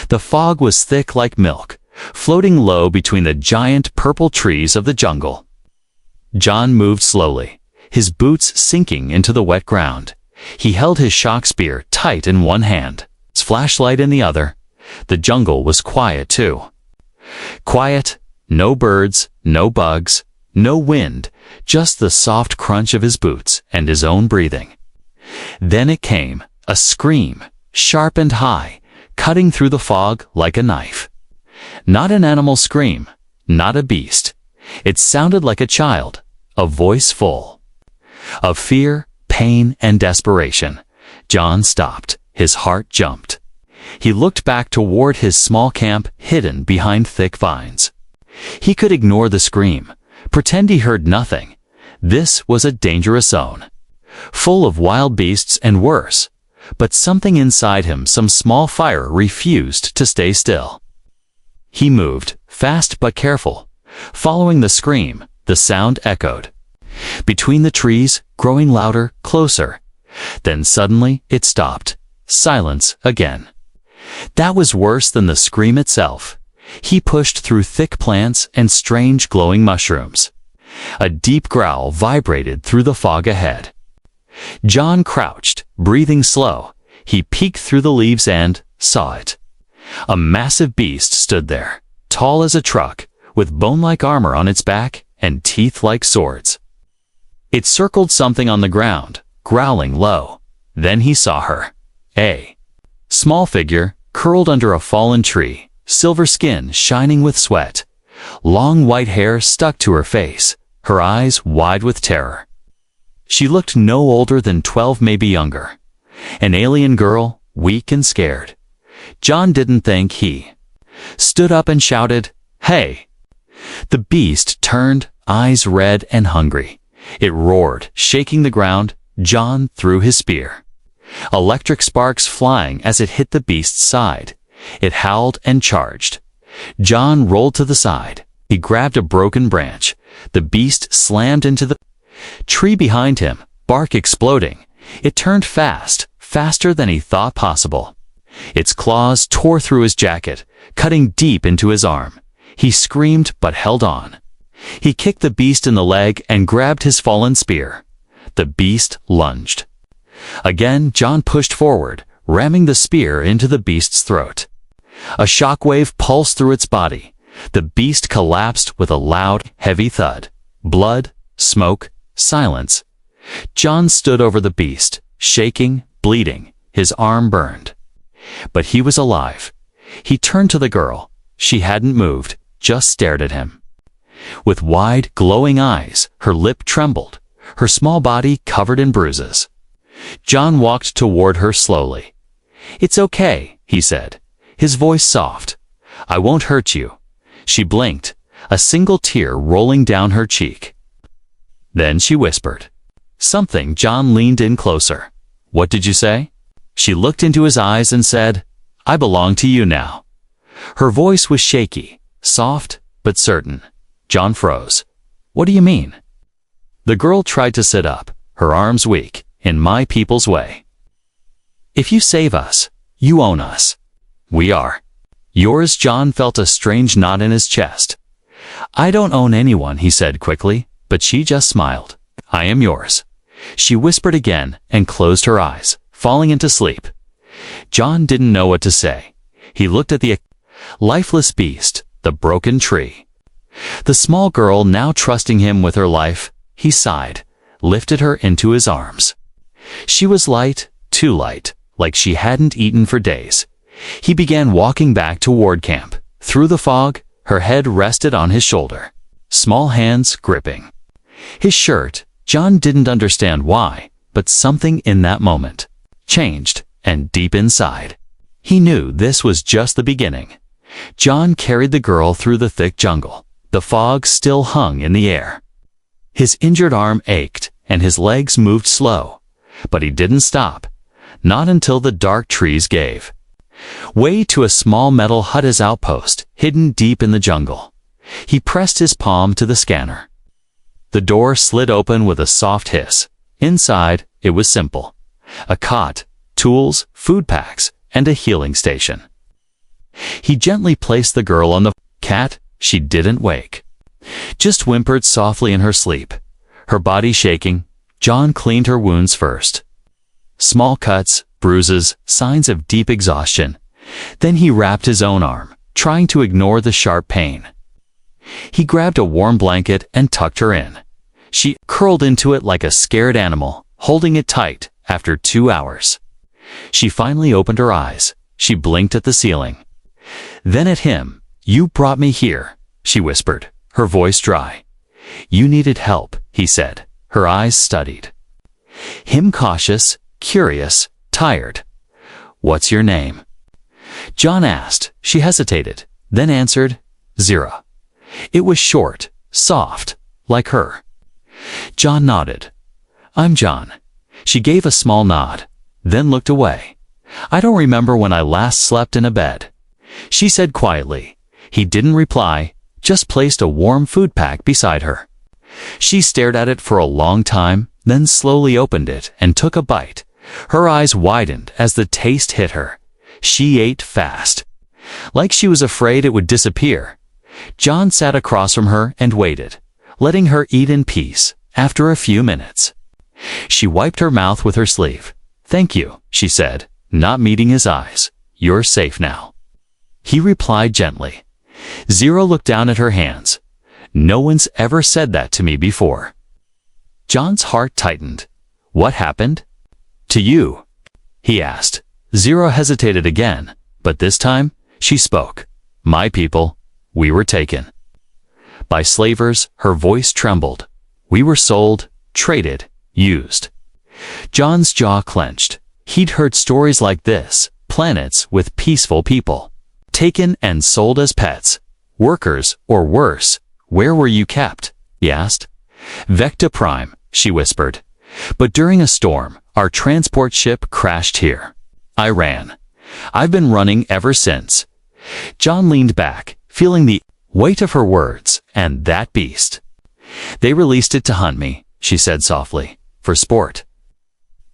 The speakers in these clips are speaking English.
The fog was thick like milk, floating low between the giant purple trees of the jungle. John moved slowly, his boots sinking into the wet ground. He held his shock spear tight in one hand, his flashlight in the other. The jungle was quiet too. Quiet, no birds, no bugs, no wind, just the soft crunch of his boots and his own breathing. Then it came, a scream, sharp and high, cutting through the fog like a knife. Not an animal scream, not a beast. It sounded like a child, a voice full of fear, pain, and desperation. John stopped. His heart jumped. He looked back toward his small camp hidden behind thick vines. He could ignore the scream, pretend he heard nothing. This was a dangerous zone, full of wild beasts and worse. But something inside him, some small fire, refused to stay still. He moved, fast but careful. Following the scream, the sound echoed between the trees, growing louder, closer. Then suddenly it stopped. Silence again. That was worse than the scream itself. He pushed through thick plants and strange glowing mushrooms. A deep growl vibrated through the fog ahead. John crouched, breathing slow. He peeked through the leaves and saw it. A massive beast stood there, tall as a truck, with bone-like armor on its back and teeth like swords. It circled something on the ground, growling low. Then he saw her. A small figure, curled under a fallen tree, silver skin shining with sweat. Long white hair stuck to her face, her eyes wide with terror. She looked no older than 12, maybe younger. An alien girl, weak and scared. John didn't think. He stood up and shouted, "Hey!" The beast turned, eyes red and hungry. It roared, shaking the ground. John threw his spear. Electric sparks flying as it hit the beast's side. It howled and charged. John rolled to the side. He grabbed a broken branch. The beast slammed into the tree behind him, bark exploding. It turned fast, faster than he thought possible. Its claws tore through his jacket, cutting deep into his arm. He screamed but held on. He kicked the beast in the leg and grabbed his fallen spear. The beast lunged. Again, John pushed forward, ramming the spear into the beast's throat. A shockwave pulsed through its body. The beast collapsed with a loud, heavy thud. Blood, smoke, silence. John stood over the beast, shaking, bleeding. His arm burned. But he was alive. He turned to the girl. She hadn't moved, just stared at him. With wide, glowing eyes, her lip trembled, her small body covered in bruises. John walked toward her slowly. "It's okay," he said, his voice soft. "I won't hurt you." She blinked, a single tear rolling down her cheek. Then she whispered something. John leaned in closer. "What did you say?" She looked into his eyes and said, "I belong to you now." Her voice was shaky, soft, but certain. John froze. "What do you mean?" The girl tried to sit up, her arms weak. "In my people's way. If you save us, you own us. We are yours." John felt a strange knot in his chest. "I don't own anyone," he said quickly, but she just smiled. "I am yours." She whispered again and closed her eyes, falling into sleep. John didn't know what to say. He looked at the lifeless beast, the broken tree. The small girl now trusting him with her life. He sighed, lifted her into his arms. She was light, too light, like she hadn't eaten for days. He began walking back toward camp. Through the fog, her head rested on his shoulder, small hands gripping his shirt. John didn't understand why, but something in that moment changed, and deep inside, he knew this was just the beginning. John carried the girl through the thick jungle. The fog still hung in the air. His injured arm ached, and his legs moved slow. But he didn't stop, not until the dark trees gave way to a small metal hut, his outpost, hidden deep in the jungle. He pressed his palm to the scanner. The door slid open with a soft hiss. Inside, it was simple. A cot, tools, food packs, and a healing station. He gently placed the girl on the cat. She didn't wake, just whimpered softly in her sleep. Her body shaking, John cleaned her wounds first. Small cuts, bruises, signs of deep exhaustion. Then he wrapped his own arm, trying to ignore the sharp pain. He grabbed a warm blanket and tucked her in. She curled into it like a scared animal, holding it tight. After 2 hours, she finally opened her eyes. She blinked at the ceiling, then at him. "You brought me here," she whispered, her voice dry. "You needed help," he said, her eyes studied. Him cautious, curious, tired. "What's your name?" John asked. She hesitated, then answered, "Zira." It was short, soft, like her. John nodded. "I'm John." She gave a small nod, then looked away. "I don't remember when I last slept in a bed," she said quietly. He didn't reply, just placed a warm food pack beside her. She stared at it for a long time, then slowly opened it and took a bite. Her eyes widened as the taste hit her. She ate fast, like she was afraid it would disappear. John sat across from her and waited, letting her eat in peace. After a few minutes, she wiped her mouth with her sleeve. "Thank you," she said, not meeting his eyes. "You're safe now." He replied gently. Zira looked down at her hands. "No one's ever said that to me before." John's heart tightened. "What happened to you?" he asked. Zira hesitated again, but this time she spoke. "My people, we were taken by slavers." Her voice trembled. "We were sold, traded, used." John's jaw clenched. He'd heard stories like this, planets with peaceful people, taken and sold as pets, workers, or worse. "Where were you kept?" he asked. "Vecta Prime," she whispered. "But during a storm, our transport ship crashed here. I ran. I've been running ever since." John leaned back, feeling the weight of her words. "And that beast? They released it to hunt me," she said softly, "for sport."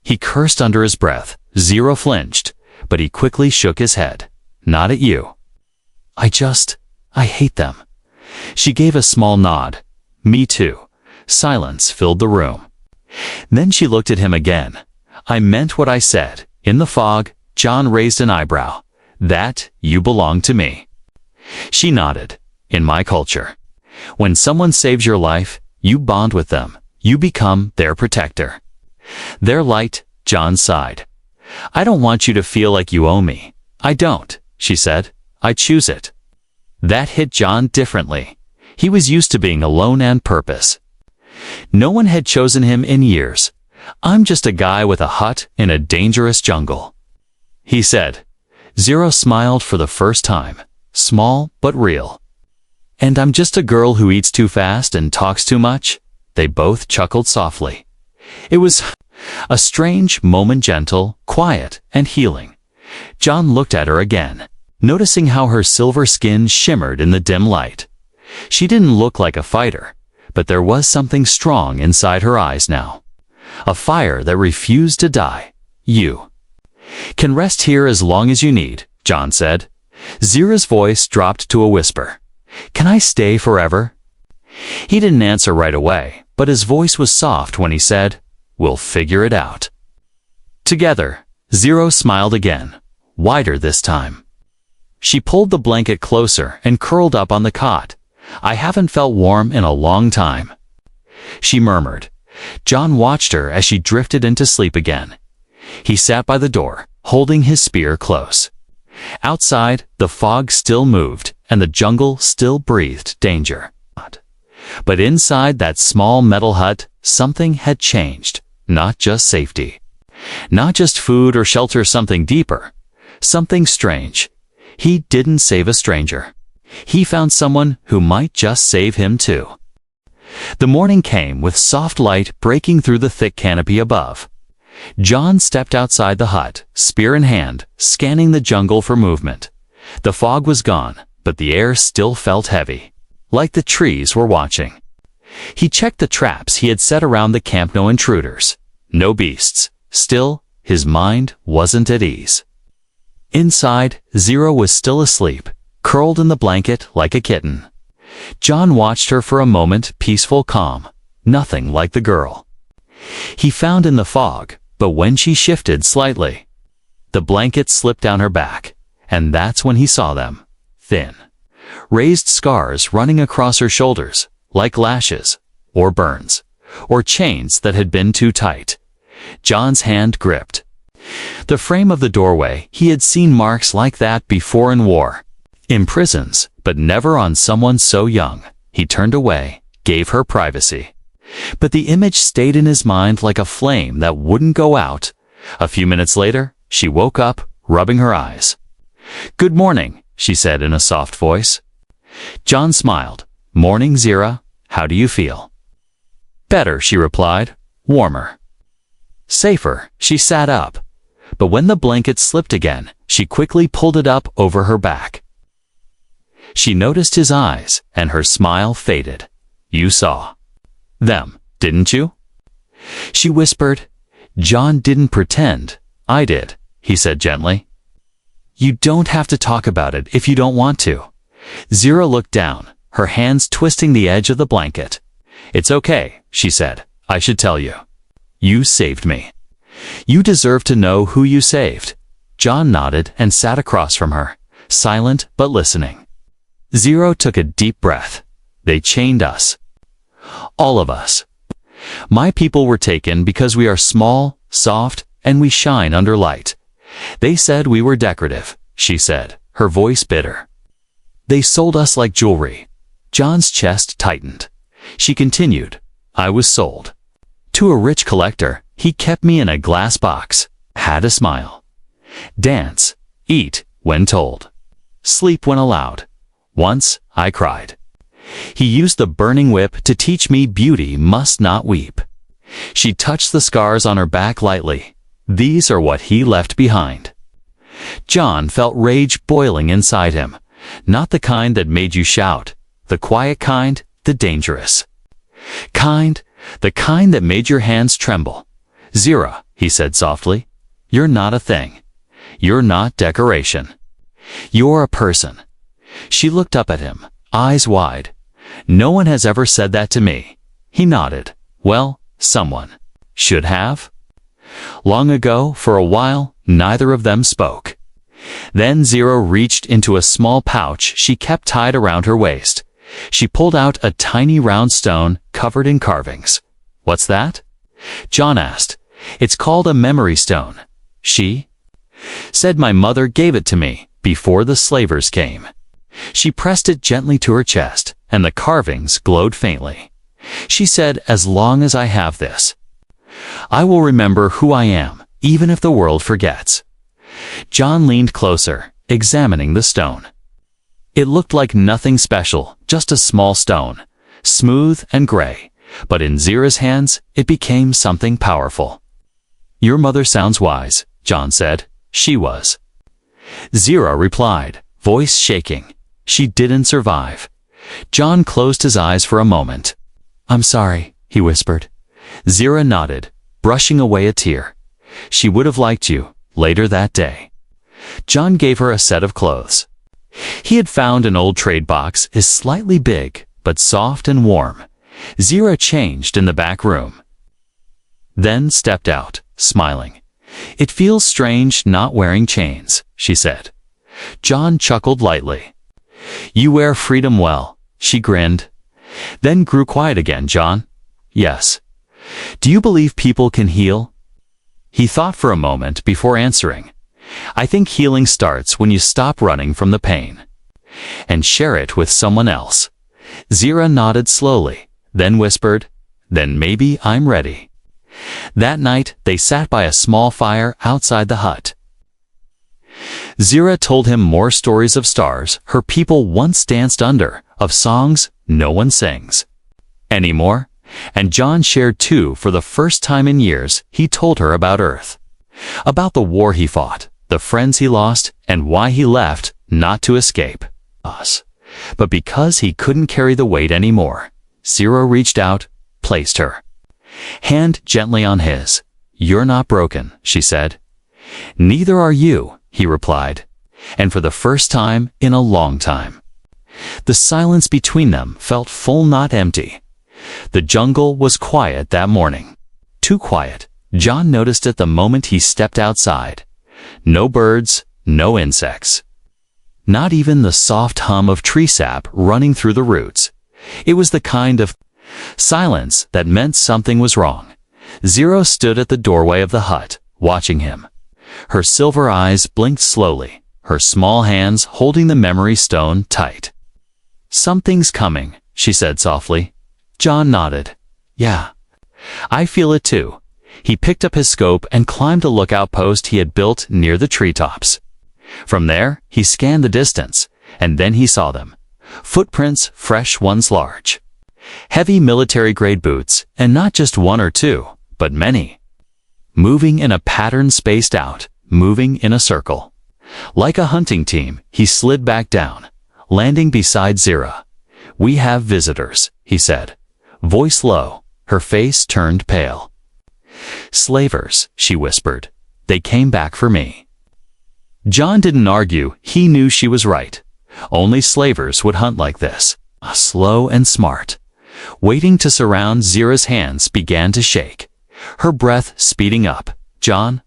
He cursed under his breath. Zira flinched, but he quickly shook his head. "Not at you." I hate them." She gave a small nod. "Me too." Silence filled the room. Then she looked at him again. "I meant what I said." In the fog, John raised an eyebrow. "That you belong to me." She nodded. "In my culture, when someone saves your life, you bond with them. You become their protector. Their light." John sighed. "I don't want you to feel like you owe me." "I don't," she said. "I choose it." That hit John differently. He was used to being alone and purpose. No one had chosen him in years. "I'm just a guy with a hut in a dangerous jungle," he said. Zira smiled for the first time, small but real. "And I'm just a girl who eats too fast and talks too much." They both chuckled softly. It was a strange moment, gentle, quiet, and healing. John looked at her again, noticing how her silver skin shimmered in the dim light. She didn't look like a fighter, but there was something strong inside her eyes now. A fire that refused to die. "You can rest here as long as you need," John said. Zira's voice dropped to a whisper. "Can I stay forever?" He didn't answer right away, but his voice was soft when he said, "We'll figure it out together." Zira smiled again, wider this time. She pulled the blanket closer and curled up on the cot. "I haven't felt warm in a long time," she murmured. John watched her as she drifted into sleep again. He sat by the door, holding his spear close. Outside, the fog still moved, and the jungle still breathed danger. But inside that small metal hut, something had changed. Not just safety, not just food or shelter, something deeper, something strange. He didn't save a stranger. He found someone who might just save him too. The morning came with soft light breaking through the thick canopy above. John stepped outside the hut, spear in hand, scanning the jungle for movement. The fog was gone, but the air still felt heavy, like the trees were watching. He checked the traps he had set around the camp. No intruders, no beasts. Still, his mind wasn't at ease. Inside, Zero was still asleep, curled in the blanket like a kitten. John watched her for a moment, peaceful, calm, nothing like the girl he found in the fog, but when she shifted slightly, the blanket slipped down her back, and that's when he saw them. Thin, raised scars running across her shoulders, like lashes, or burns, or chains that had been too tight. John's hand gripped the frame of the doorway. He had seen marks like that before in war, in prisons, but never on someone so young. He turned away, gave her privacy. But the image stayed in his mind like a flame that wouldn't go out. A few minutes later, she woke up, rubbing her eyes. "Good morning," she said in a soft voice. John smiled. "Morning, Zira. How do you feel?" "Better," she replied. "Warmer." Safer. She sat up. But when the blanket slipped again, she quickly pulled it up over her back. She noticed his eyes, and her smile faded. "You saw them, didn't you?" she whispered. John didn't pretend. "I did," he said gently. "You don't have to talk about it if you don't want to." Zira looked down, her hands twisting the edge of the blanket. "It's okay," she said. "I should tell you. You saved me. You deserve to know who you saved." John nodded and sat across from her, silent but listening. Zero took a deep breath. "They chained us. All of us. My people were taken because we are small, soft, and we shine under light. They said we were decorative," she said, her voice bitter. "They sold us like jewelry." John's chest tightened. She continued, "I was sold to a rich collector. He kept me in a glass box, had a smile. Dance, eat, when told. Sleep when allowed. Once, I cried. He used the burning whip to teach me beauty must not weep." She touched the scars on her back lightly. "These are what he left behind." John felt rage boiling inside him, not the kind that made you shout, the quiet kind, the dangerous kind, the kind that made your hands tremble. "Zira," he said softly, "you're not a thing. You're not decoration. You're a person." She looked up at him, eyes wide. "No one has ever said that to me." He nodded. "Well, someone should have." Long ago, for a while, neither of them spoke. Then Zero reached into a small pouch she kept tied around her waist. She pulled out a tiny round stone covered in carvings. "What's that?" John asked. "It's called a memory stone. She said my mother gave it to me before the slavers came." She pressed it gently to her chest, and the carvings glowed faintly. She said, "As long as I have this, I will remember who I am, even if the world forgets." John leaned closer, examining the stone. It looked like nothing special, just a small stone, smooth and gray, but in Zira's hands, it became something powerful. "Your mother sounds wise," John said. "She was." Zira replied, voice shaking. "She didn't survive." John closed his eyes for a moment. "I'm sorry," he whispered. Zira nodded, brushing away a tear. "She would have liked you," later that day. John gave her a set of clothes. He had found an old trade box, is slightly big, but soft and warm. Zira changed in the back room, then stepped out, smiling. "It feels strange not wearing chains," she said. John chuckled lightly. "You wear freedom well," she grinned. Then grew quiet again. "John?" "Yes." "Do you believe people can heal?" He thought for a moment before answering. "I think healing starts when you stop running from the pain and share it with someone else." Zira nodded slowly, then whispered, "Then maybe I'm ready." That night, they sat by a small fire outside the hut. Zira told him more stories of stars her people once danced under, of songs no one sings anymore, and John shared too. For the first time in years, he told her about Earth, about the war he fought, the friends he lost, and why he left, not to escape us, but because he couldn't carry the weight anymore. Zira reached out, placed her hand gently on his. "You're not broken," she said. "Neither are you," he replied, and for the first time in a long time. The silence between them felt full, not empty. The jungle was quiet that morning. Too quiet. John noticed it the moment he stepped outside. No birds, no insects. Not even the soft hum of tree sap running through the roots. It was the kind of silence that meant something was wrong. Zero stood at the doorway of the hut, watching him. Her silver eyes blinked slowly, her small hands holding the memory stone tight. "Something's coming," she said softly. John nodded. "Yeah, I feel it too." He picked up his scope and climbed a lookout post he had built near the treetops. From there, he scanned the distance, and then he saw them. Footprints, fresh ones large. Heavy military-grade boots, and not just one or two, but many. Moving in a pattern spaced out, moving in a circle. Like a hunting team, he slid back down, landing beside Zira. "We have visitors," he said. Voice low, her face turned pale. "Slavers," she whispered. "They came back for me." John didn't argue, he knew she was right. Only slavers would hunt like this, slow and smart. Waiting to surround Zira's hands began to shake, her breath speeding up. "John,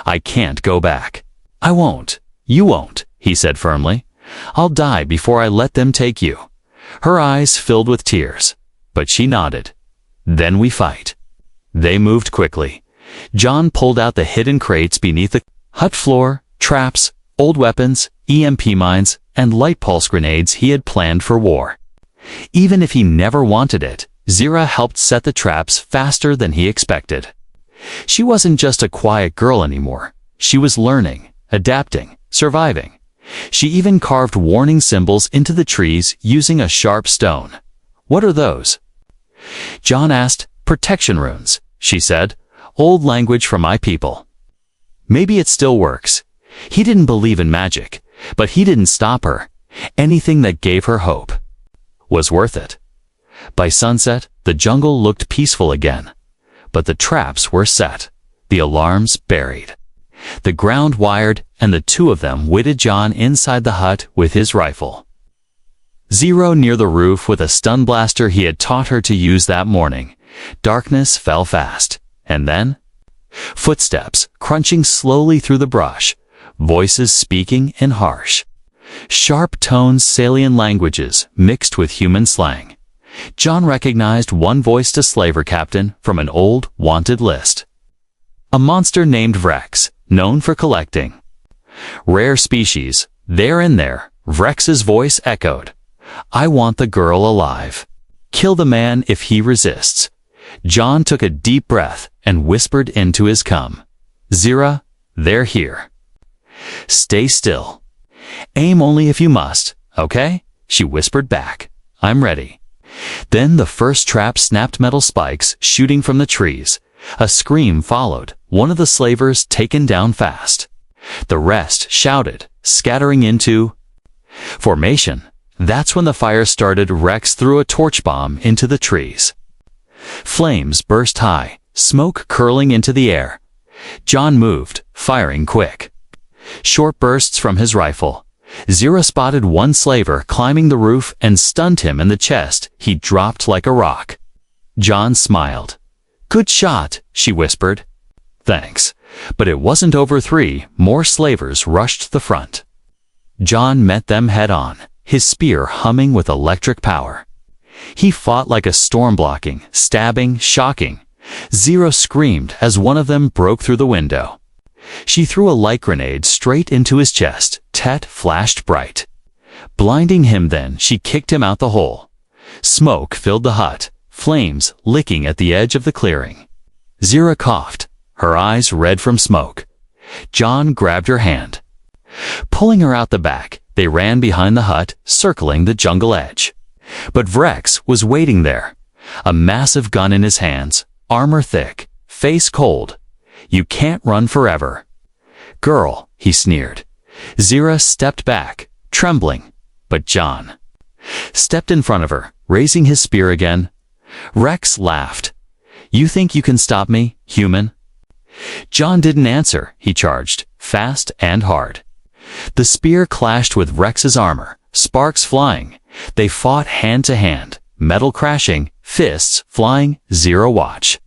I can't go back." "I won't. You won't," he said firmly. "I'll die before I let them take you." Her eyes filled with tears, but she nodded. "Then we fight." They moved quickly. John pulled out the hidden crates beneath the hut floor, traps, old weapons, EMP mines, and light pulse grenades he had planned for war. Even if he never wanted it, Zira helped set the traps faster than he expected. She wasn't just a quiet girl anymore. She was learning, adapting, surviving. She even carved warning symbols into the trees using a sharp stone. "What are those?" John asked. "Protection runes," she said. "Old language from my people." Maybe it still works. He didn't believe in magic, but he didn't stop her. Anything that gave her hope was worth it. By sunset, the jungle looked peaceful again. But the traps were set, the alarms buried, the ground wired, and the two of them waited John inside the hut with his rifle. Zero near the roof with a stun blaster he had taught her to use that morning. Darkness fell fast, and then footsteps crunching slowly through the brush, voices speaking in harsh, sharp tones, Salian languages mixed with human slang. John recognized one voiced a slaver captain from an old wanted list. A monster named Vrex, known for collecting rare species. There in there, Vrex's voice echoed. "I want the girl alive. Kill the man if he resists." John took a deep breath and whispered into his cum. "Zira, they're here. Stay still. Aim only if you must, okay?" She whispered back. "I'm ready." Then the first trap snapped, metal spikes shooting from the trees. A scream followed, one of the slavers taken down fast. The rest shouted, scattering into formation. That's when the fire started. Rex threw a torch bomb into the trees. Flames burst high, smoke curling into the air. John moved, firing quick. Short bursts from his rifle. Zira spotted one slaver climbing the roof and stunned him in the chest. He dropped like a rock. John smiled. "Good shot," she whispered. "Thanks." But it wasn't over. 3 more slavers rushed the front. John met them head-on, his spear humming with electric power. He fought like a storm, blocking, stabbing, shocking. Zero screamed as one of them broke through the window. She threw a light grenade straight into his chest. Tet flashed bright, blinding him. Then she kicked him out the hole. Smoke filled the hut, flames licking at the edge of the clearing. Zira coughed, her eyes red from smoke. John grabbed her hand. Pulling her out the back, they ran behind the hut, circling the jungle edge. But Vrex was waiting there, a massive gun in his hands, armor thick, face cold. "You can't run forever." "Girl," he sneered. Zira stepped back, trembling, but John stepped in front of her, raising his spear again. Rex laughed. "You think you can stop me, human?" John didn't answer, he charged, fast and hard. The spear clashed with Rex's armor, sparks flying. They fought hand to hand, metal crashing, fists flying, Zero watch.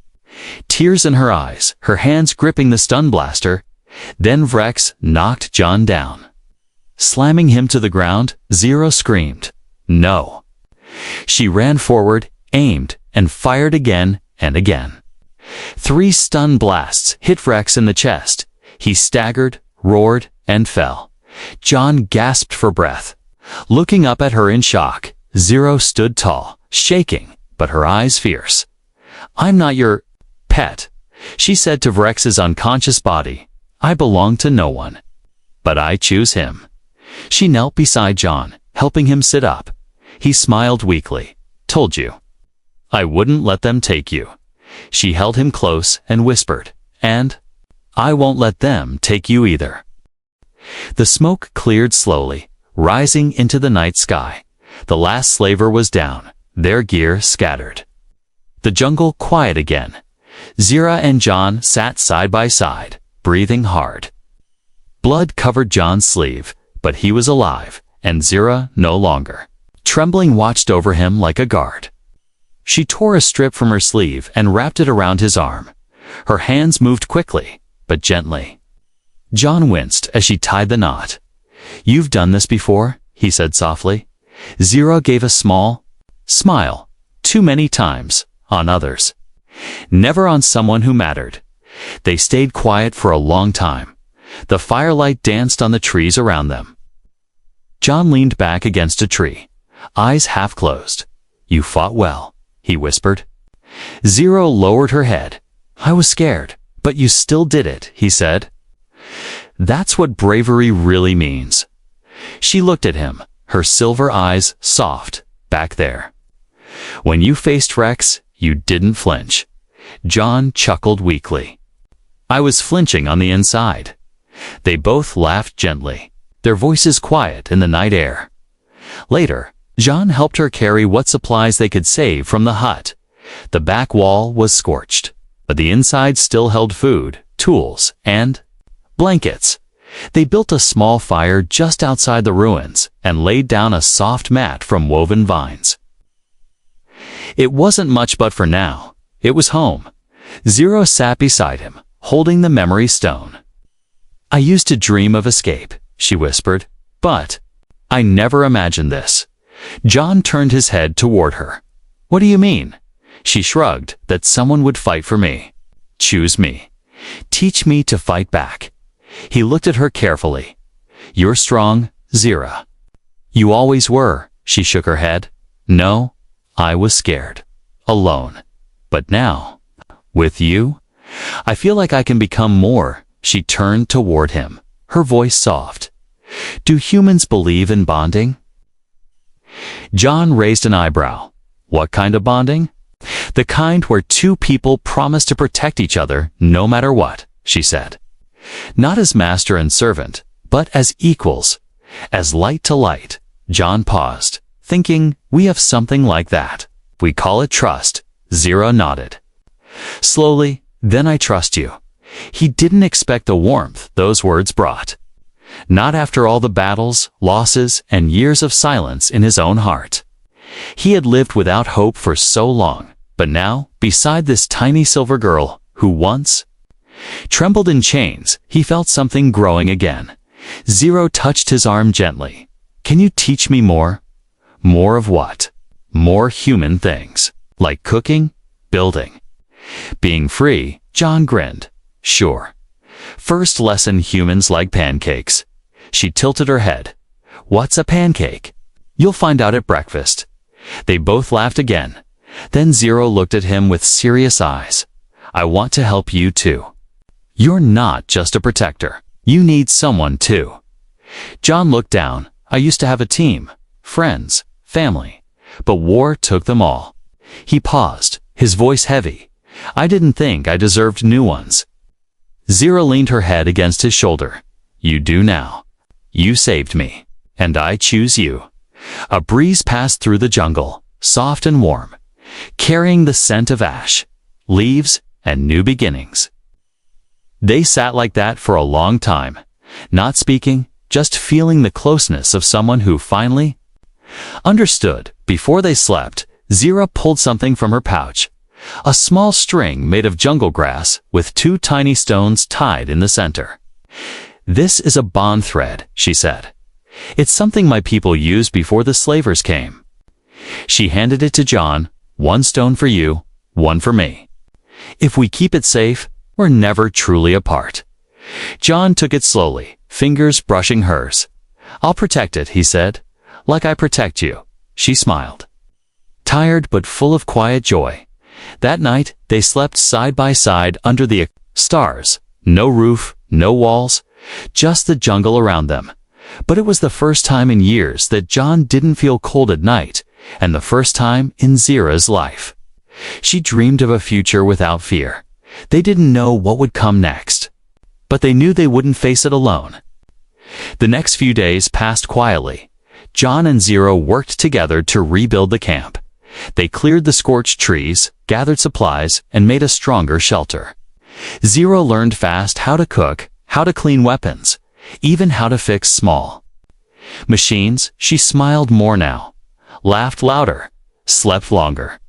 Tears in her eyes, her hands gripping the stun blaster. Then Rex knocked John down. Slamming him to the ground, Zero screamed, "No." She ran forward, aimed, and fired again and again. 3 stun blasts hit Rex in the chest. He staggered, roared, and fell. John gasped for breath. Looking up at her in shock, Zero stood tall, shaking, but her eyes fierce. "I'm not your pet," she said to Rex's unconscious body. "I belong to no one. But I choose him." She knelt beside John, helping him sit up. He smiled weakly. "Told you. I wouldn't let them take you." She held him close and whispered, "And I won't let them take you either." The smoke cleared slowly, rising into the night sky. The last slaver was down, their gear scattered. The jungle quiet again. Zira and John sat side by side, breathing hard. Blood covered John's sleeve, but he was alive, and Zira no longer. Trembling watched over him like a guard. She tore a strip from her sleeve and wrapped it around his arm. Her hands moved quickly, but gently. John winced as she tied the knot. "You've done this before," he said softly. Zira gave a small smile. "Too many times, on others. Never on someone who mattered." They stayed quiet for a long time. The firelight danced on the trees around them. John leaned back against a tree, eyes half closed. "You fought well," he whispered. Zero lowered her head. "I was scared, but you still did it," he said. "That's what bravery really means." She looked at him, her silver eyes soft, back there. "When you faced Rex, you didn't flinch." John chuckled weakly. "I was flinching on the inside." They both laughed gently, their voices quiet in the night air. Later, John helped her carry what supplies they could save from the hut. The back wall was scorched, but the inside still held food, tools, and blankets. They built a small fire just outside the ruins and laid down a soft mat from woven vines. It wasn't much, but for now, it was home. Zero sat beside him, holding the memory stone. "I used to dream of escape," she whispered, "but I never imagined this." John turned his head toward her. "What do you mean?" She shrugged. "That someone would fight for me. Choose me. Teach me to fight back." He looked at her carefully. "You're strong, Zira." "You always were," she shook her head. "No, I was scared. Alone. But now, with you, I feel like I can become more." She turned toward him, her voice soft. "Do humans believe in bonding?" John raised an eyebrow. "What kind of bonding?" "The kind where 2 people promise to protect each other no matter what," she said. "Not as master and servant, but as equals, as light to light." John paused, thinking, "We have something like that. We call it trust." Zira nodded. Slowly, "Then I trust you." He didn't expect the warmth those words brought. Not after all the battles, losses, and years of silence in his own heart. He had lived without hope for so long, but now, beside this tiny silver girl, who once trembled in chains, he felt something growing again. Zero touched his arm gently. "Can you teach me more?" "More of what?" "More human things, like cooking, building, being free." John grinned. "Sure. First lesson, humans like pancakes." She tilted her head. "What's a pancake?" "You'll find out at breakfast." They both laughed again. Then Zero looked at him with serious eyes. "I want to help you too. You're not just a protector. You need someone too." John looked down. "I used to have a team, friends, family, but war took them all." He paused, his voice heavy. "I didn't think I deserved new ones." Zira leaned her head against his shoulder. "You do now. You saved me, and I choose you." A breeze passed through the jungle, soft and warm, carrying the scent of ash, leaves, and new beginnings. They sat like that for a long time, not speaking, just feeling the closeness of someone who finally understood. Before they slept, Zira pulled something from her pouch. A small string made of jungle grass with 2 tiny stones tied in the center. "This is a bond thread," she said. "It's something my people used before the slavers came." She handed it to John. "1 stone for you, 1 for me. If we keep it safe, we're never truly apart." John took it slowly, fingers brushing hers. "I'll protect it," he said. "Like I protect you." She smiled, tired but full of quiet joy. That night, they slept side by side under the stars. No roof, no walls, just the jungle around them. But it was the first time in years that John didn't feel cold at night, and the first time in Zira's life. She dreamed of a future without fear. They didn't know what would come next, but they knew they wouldn't face it alone. The next few days passed quietly. John and Zira worked together to rebuild the camp. They cleared the scorched trees, gathered supplies, and made a stronger shelter. Zira learned fast how to cook, how to clean weapons, even how to fix small machines. She smiled more now, laughed louder, slept longer.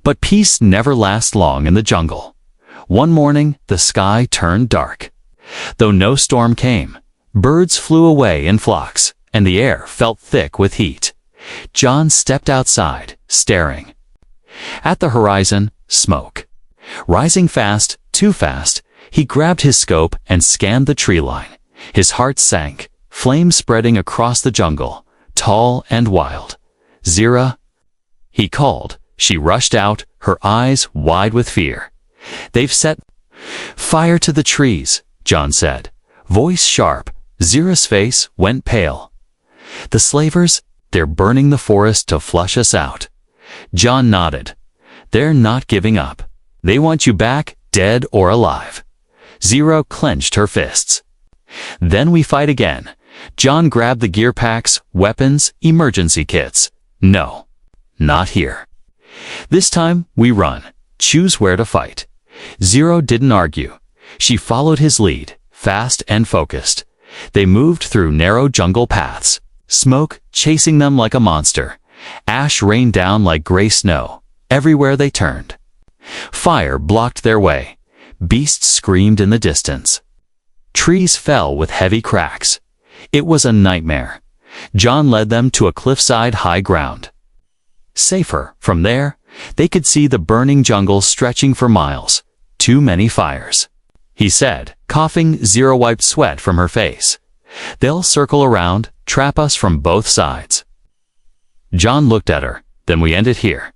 But peace never lasts long in the jungle. One morning, the sky turned dark. Though no storm came, birds flew away in flocks, and the air felt thick with heat. John stepped outside, staring. At the horizon, smoke. Rising fast, too fast, he grabbed his scope and scanned the tree line. His heart sank, flames spreading across the jungle, tall and wild. "Zira," he called. She rushed out, her eyes wide with fear. "They've set fire to the trees," John said, voice sharp. Zira's face went pale. "The slavers, they're burning the forest to flush us out." John nodded. "They're not giving up. They want you back, dead or alive." Zira clenched her fists. "Then we fight again." John grabbed the gear packs, weapons, emergency kits. "No, not here. This time, we run. Choose where to fight." Zira didn't argue. She followed his lead, fast and focused. They moved through narrow jungle paths, smoke chasing them like a monster. Ash rained down like gray snow, everywhere they turned. Fire blocked their way. Beasts screamed in the distance. Trees fell with heavy cracks. It was a nightmare. John led them to a cliffside high ground. Safer, from there, they could see the burning jungle stretching for miles. "Too many fires," he said, coughing. Zira wiped sweat from her face. "They'll circle around, trap us from both sides." John looked at her. "Then we end it here."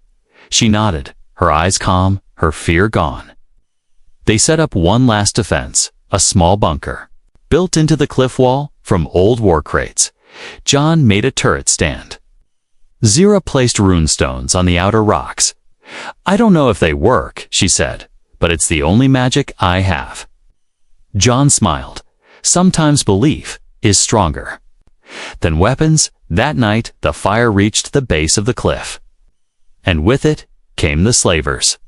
She nodded, her eyes calm, her fear gone. They set up one last defense, a small bunker, built into the cliff wall from old war crates. John made a turret stand. Zira placed runestones on the outer rocks. "I don't know if they work," she said, "but it's the only magic I have." John smiled. Sometimes belief is stronger than weapons. That night, the fire reached the base of the cliff. And with it came the slavers.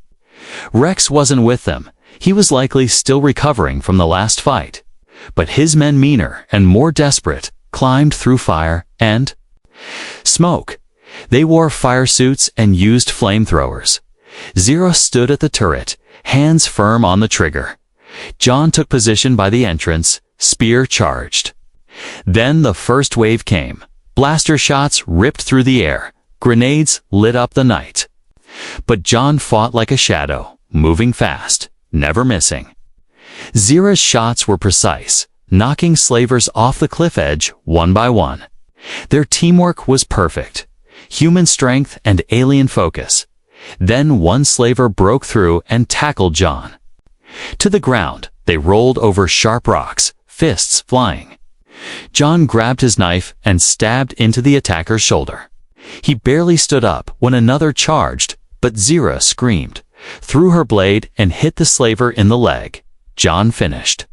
Rex wasn't with them. He was likely still recovering from the last fight. But his men, meaner and more desperate, climbed through fire and smoke. They wore fire suits and used flamethrowers. Zira stood at the turret, hands firm on the trigger. John took position by the entrance, spear charged. Then the first wave came. Blaster shots ripped through the air. Grenades lit up the night. But John fought like a shadow, moving fast, never missing. Zira's shots were precise, knocking slavers off the cliff edge one by one. Their teamwork was perfect. Human strength and alien focus. Then one slaver broke through and tackled John. To the ground, they rolled over sharp rocks, fists flying. John grabbed his knife and stabbed into the attacker's shoulder. He barely stood up when another charged, but Zira screamed, threw her blade and hit the slaver in the leg. John finished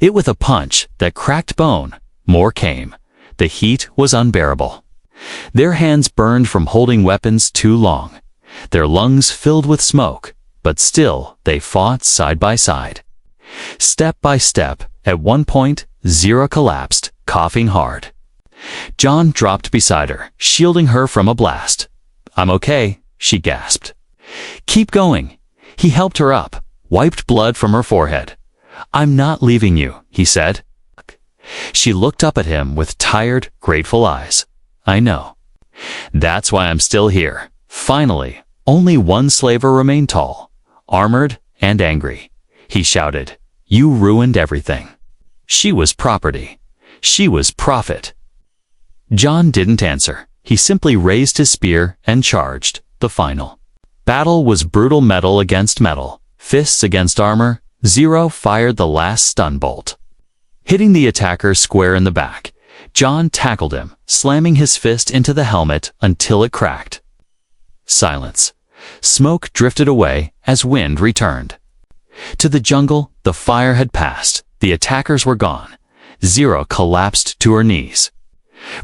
it with a punch that cracked bone. More came. The heat was unbearable. Their hands burned from holding weapons too long. Their lungs filled with smoke, but still they fought side by side. Step by step, at one point, Zira collapsed, coughing hard. John dropped beside her, shielding her from a blast. "I'm okay," she gasped. "Keep going." He helped her up, wiped blood from her forehead. "I'm not leaving you," he said. She looked up at him with tired, grateful eyes. "I know. That's why I'm still here." Finally, only one slaver remained tall, armored and angry. He shouted, "You ruined everything." She was property. She was profit. John didn't answer. He simply raised his spear and charged. The final battle was brutal, metal against metal, fists against armor. Zero fired the last stun bolt. Hitting the attacker square in the back, John tackled him, slamming his fist into the helmet until it cracked. Silence. Smoke drifted away as wind returned. To the jungle, the fire had passed. The attackers were gone. Zero collapsed to her knees.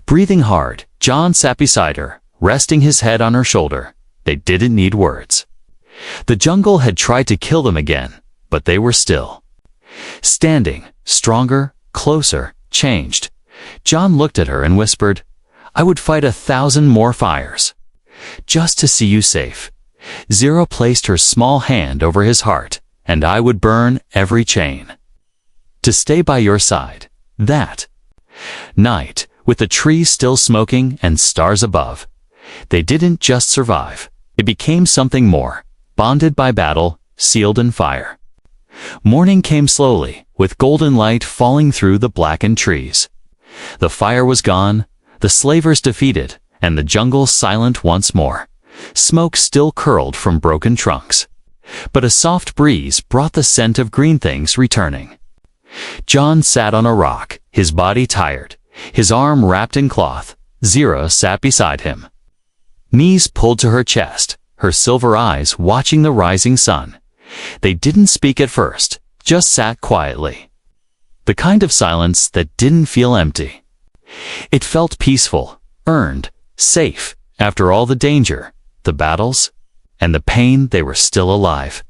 Breathing hard, John sat beside her, resting his head on her shoulder. They didn't need words. The jungle had tried to kill them again, but they were still. Standing, stronger, closer, changed. John looked at her and whispered, "I would fight 1,000 more fires, just to see you safe." Zero placed her small hand over his heart, "And I would burn every chain to stay by your side." That night, with the trees still smoking and stars above, they didn't just survive. It became something more, bonded by battle, sealed in fire. Morning came slowly, with golden light falling through the blackened trees. The fire was gone, the slavers defeated, and the jungle silent once more. Smoke still curled from broken trunks, but a soft breeze brought the scent of green things returning. John sat on a rock, his body tired, his arm wrapped in cloth. Zira sat beside him, knees pulled to her chest, her silver eyes watching the rising sun. They didn't speak at first, just sat quietly. The kind of silence that didn't feel empty. It felt peaceful, earned, safe. After all the danger, the battles, and the pain, they were still alive.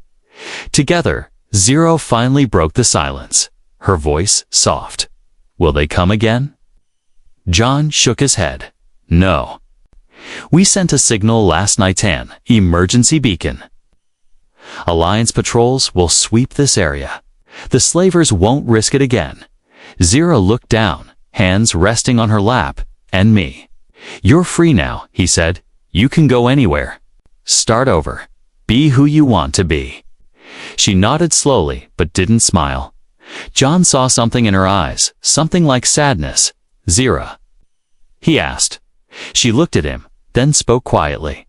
Together, Zero finally broke the silence, her voice soft. "Will they come again?" John shook his head. "No. We sent a signal last night, an emergency beacon. Alliance patrols will sweep this area. The slavers won't risk it again." Zira looked down, hands resting on her lap, "And me. You're free now," he said. "You can go anywhere. Start over. Be who you want to be." She nodded slowly, but didn't smile. John saw something in her eyes, something like sadness. "Zira?" he asked. She looked at him, then spoke quietly.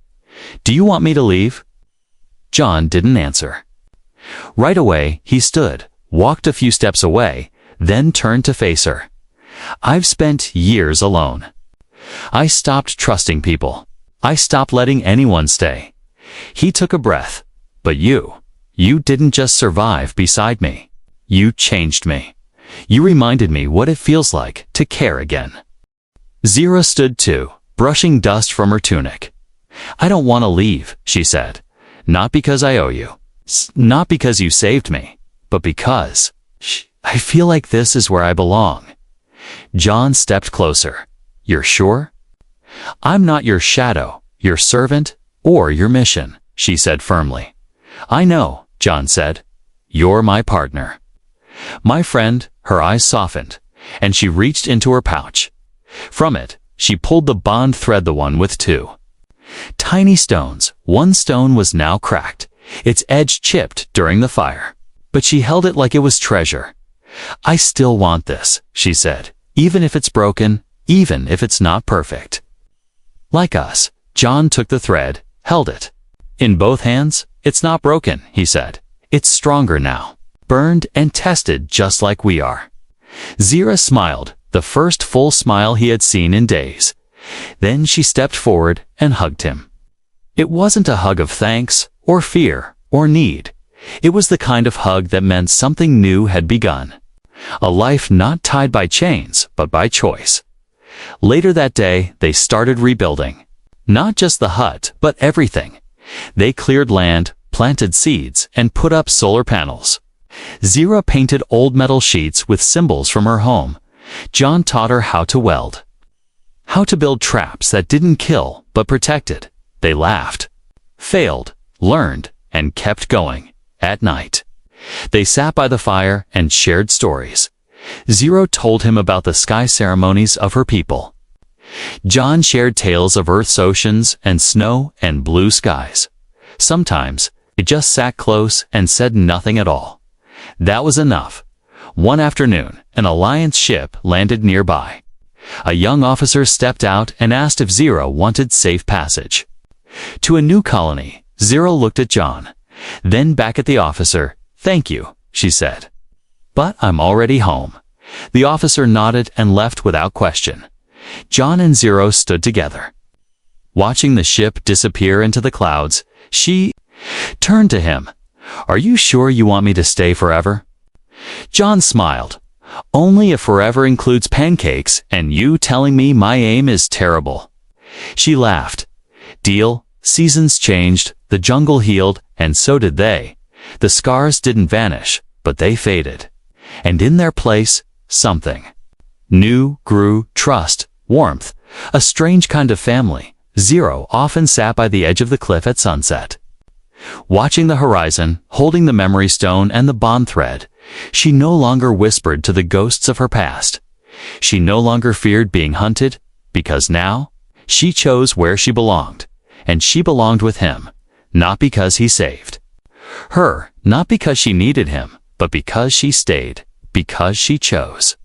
"Do you want me to leave?" John didn't answer. Right away, he stood, walked a few steps away, then turned to face her. "I've spent years alone. I stopped trusting people. I stopped letting anyone stay." He took a breath. "But you didn't just survive beside me. You changed me. You reminded me what it feels like to care again." Zira stood too, brushing dust from her tunic. "I don't want to leave," she said. "Not because I owe you. Not because you saved me, but because I feel like this is where I belong." John stepped closer. "You're sure?" "I'm not your shadow, your servant, or your mission," she said firmly. "I know," John said. "You're my partner. My friend." Her eyes softened, and she reached into her pouch. From it, she pulled the bond thread, the one with two tiny stones. One stone was now cracked, its edge chipped during the fire, but she held it like it was treasure. "I still want this," she said, "even if it's broken, even if it's not perfect." "Like us." John took the thread, held it in both hands. "It's not broken," he said. "It's stronger now, burned and tested just like we are." Zira smiled, the first full smile he had seen in days. Then she stepped forward and hugged him. It wasn't a hug of thanks, or fear, or need. It was the kind of hug that meant something new had begun. A life not tied by chains, but by choice. Later that day, they started rebuilding. Not just the hut, but everything. They cleared land, planted seeds, and put up solar panels. Zero painted old metal sheets with symbols from her home. John taught her how to weld. How to build traps that didn't kill but protected. They laughed, failed, learned, and kept going. At night, they sat by the fire and shared stories. Zero told him about the sky ceremonies of her people. John shared tales of Earth's oceans and snow and blue skies. Sometimes, they just sat close and said nothing at all. That was enough. One afternoon, an Alliance ship landed nearby. A young officer stepped out and asked if Zero wanted safe passage. To a new colony, Zero looked at John, then back at the officer. "Thank you," she said. "But I'm already home." The officer nodded and left without question. John and Zero stood together. Watching the ship disappear into the clouds, she turned to him. "Are you sure you want me to stay forever?" John smiled. "Only if forever includes pancakes and you telling me my aim is terrible." She laughed. "Deal." Seasons changed, the jungle healed, and so did they. The scars didn't vanish, but they faded. And in their place, something new grew: trust, warmth, a strange kind of family. Zero often sat by the edge of the cliff at sunset, watching the horizon, holding the memory stone and the bond thread. She no longer whispered to the ghosts of her past. She no longer feared being hunted, because now she chose where she belonged, and she belonged with him, not because he saved her, not because she needed him, but because she stayed, because she chose.